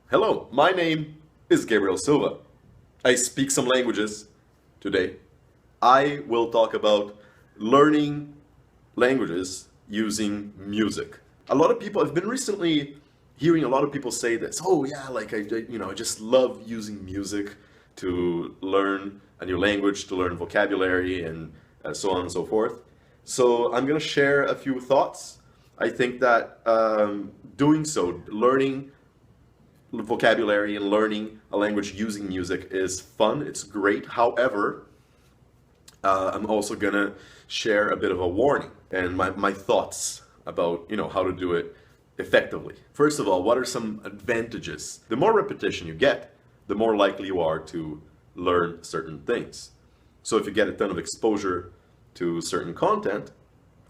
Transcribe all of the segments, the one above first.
Hello, my name is Gabriel Silva. I speak some languages. Today, I will talk about learning languages using music. A lot of people, I've been recently hearing a lot of people say this. Oh yeah, like I just love using music to learn a new language, to learn vocabulary, and so on and so forth. So I'm gonna share a few thoughts. I think that doing so, learning vocabulary and learning a language using music is fun. It's great. However, I'm also gonna share a bit of a warning and my thoughts about how to do it effectively. First of all, what are some advantages? The more repetition you get, the more likely you are to learn certain things. So if you get a ton of exposure to certain content,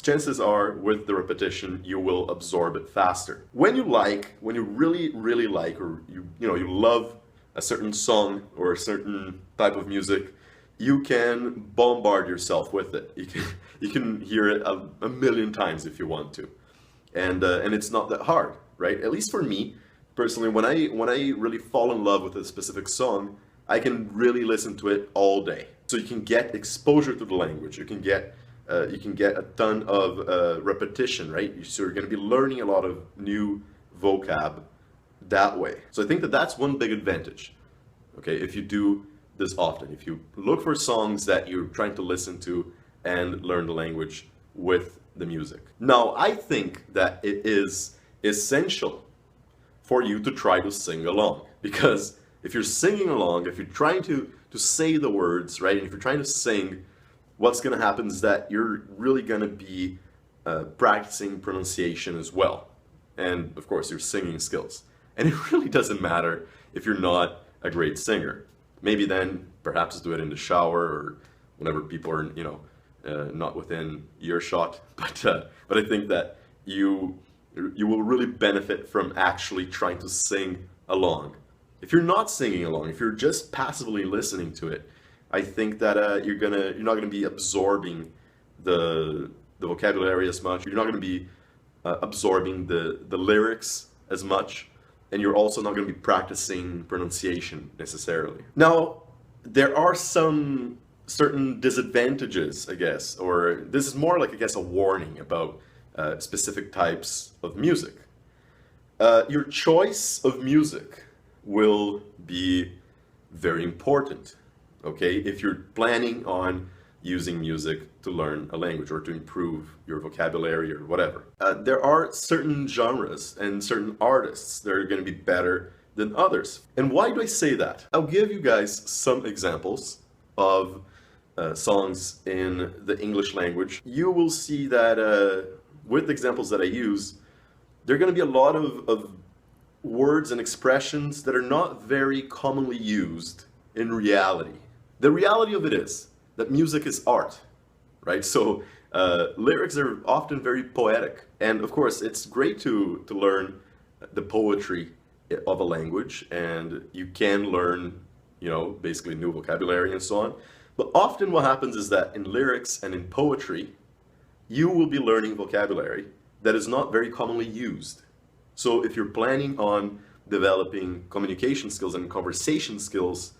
chances are with the repetition you will absorb it faster. When you really like, or you love a certain song or a certain type of music, you can bombard yourself with it. You can hear it a million times if you want to, and it's not that hard, right? At least for me personally, when I really fall in love with a specific song, I can really listen to it all day. So you can get exposure to the language. You can get a ton of repetition, right? So you're going to be learning a lot of new vocab that way. So I think that that's one big advantage. Okay, if you do this often, if you look for songs that you're trying to listen to and learn the language with the music. Now, I think that it is essential for you to try to sing along, because if you're singing along, if you're trying to say the words, right, and if you're trying to sing, what's going to happen is that you're really going to be practicing pronunciation as well. And of course, your singing skills. And it really doesn't matter if you're not a great singer. Maybe then perhaps do it in the shower or whenever people are, not within earshot. But I think that you will really benefit from actually trying to sing along. If you're not singing along, if you're just passively listening to it, I think that you're not gonna be absorbing the vocabulary as much. You're not gonna be absorbing the lyrics as much, and you're also not gonna be practicing pronunciation necessarily. Now, there are some certain disadvantages, I guess, or this is more like, I guess, a warning about specific types of music. Your choice of music will be very important. Okay, if you're planning on using music to learn a language or to improve your vocabulary or whatever. There are certain genres and certain artists that are going to be better than others. And why do I say that? I'll give you guys some examples of songs in the English language. You will see that with the examples that I use, there are going to be a lot of words and expressions that are not very commonly used in reality. The reality of it is that music is art, right? So lyrics are often very poetic. And of course, it's great to learn the poetry of a language, and you can learn, basically new vocabulary and so on. But often what happens is that in lyrics and in poetry, you will be learning vocabulary that is not very commonly used. So if you're planning on developing communication skills and conversation skills,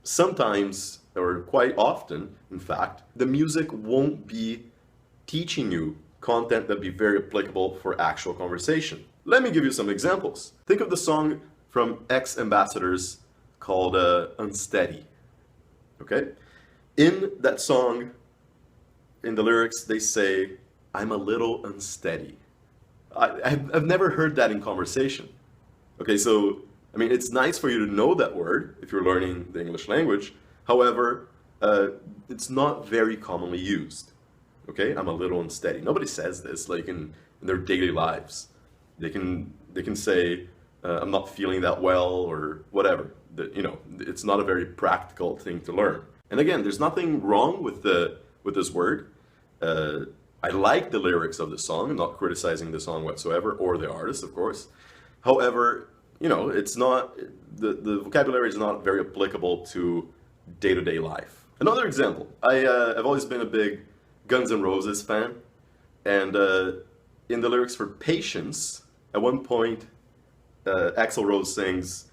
sometimes, or quite often, in fact, the music won't be teaching you content that'd be very applicable for actual conversation. Let me give you some examples. Think of the song from Ex-Ambassadors called Unsteady. Okay? In that song, in the lyrics, they say, "I'm a little unsteady." I've never heard that in conversation. Okay, so it's nice for you to know that word if you're learning the English language. However, it's not very commonly used. Okay, I'm a little unsteady. Nobody says this like in their daily lives. They can say, I'm not feeling that well or whatever. It's not a very practical thing to learn. And again, there's nothing wrong with this word. I like the lyrics of the song. I'm not criticizing the song whatsoever, or the artist, of course. However, it's not, the vocabulary is not very applicable to day-to-day life. Another example, I've always been a big Guns N' Roses fan, and in the lyrics for Patience, at one point, Axl Rose sings,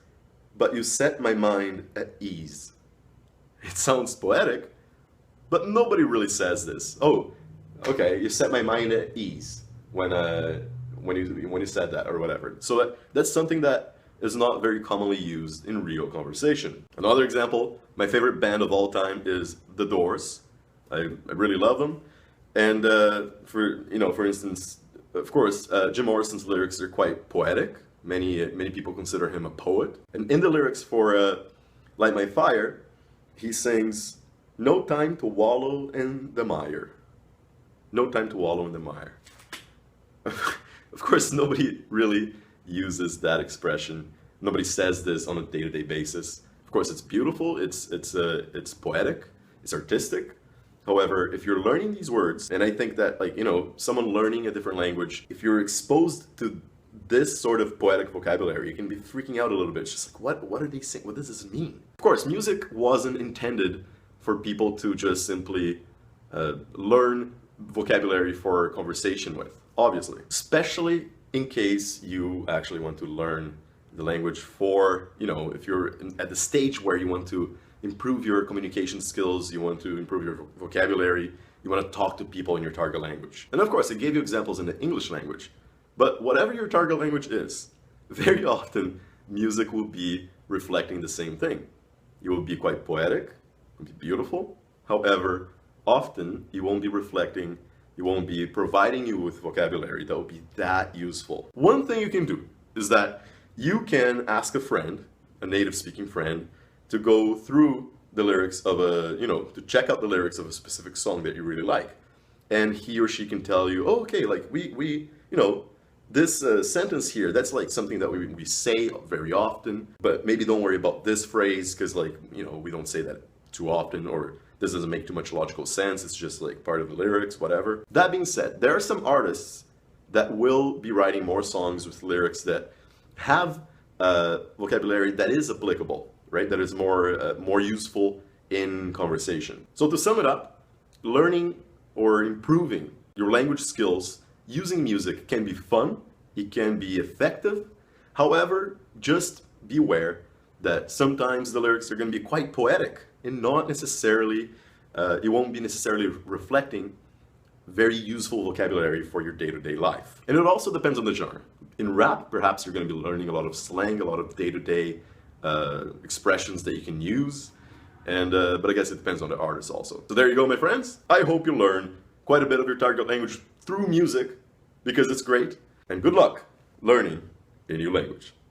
"But you set my mind at ease." It sounds poetic, but nobody really says this. Oh, okay, you set my mind at ease when you said that or whatever. So that's something that is not very commonly used in real conversation. Another example, my favorite band of all time is The Doors. I really love them. And for instance, of course, Jim Morrison's lyrics are quite poetic. Many people consider him a poet. And in the lyrics for Light My Fire, he sings, "No time to wallow in the mire." No time to wallow in the mire. Of course, nobody really uses that expression. Nobody says this on a day-to-day basis. Of course, it's beautiful, it's poetic, it's artistic. However, if you're learning these words, and I think that, like, someone learning a different language, if you're exposed to this sort of poetic vocabulary, you can be freaking out a little bit. It's just like, what are they saying? What does this mean? Of course, music wasn't intended for people to just simply learn vocabulary for conversation with, obviously. Especially in case you actually want to learn the language for, if you're at the stage where you want to improve your communication skills, you want to improve your vocabulary, you want to talk to people in your target language. And of course, I gave you examples in the English language, but whatever your target language is, very often music will be reflecting the same thing. It will be quite poetic, it will be beautiful. However, often you won't be providing you with vocabulary that will be that useful. One thing you can do is that you can ask a friend, a native speaking friend, to go through the lyrics of to check out the lyrics of a specific song that you really like. And he or she can tell you, oh, okay, like this sentence here, that's like something that we say very often, but maybe don't worry about this phrase because we don't say that too often, or this doesn't make too much logical sense, it's just like part of the lyrics, whatever. That being said, there are some artists that will be writing more songs with lyrics that have vocabulary that is applicable, right? That is more useful in conversation. So to sum it up, learning or improving your language skills using music can be fun, it can be effective. However, just be aware that sometimes the lyrics are going to be quite poetic and not necessarily, it won't be necessarily reflecting very useful vocabulary for your day-to-day life. And it also depends on the genre. In rap, perhaps you're going to be learning a lot of slang, a lot of day-to-day expressions that you can use, but I guess it depends on the artist also. So there you go, my friends. I hope you learn quite a bit of your target language through music, because it's great, and good luck learning a new language.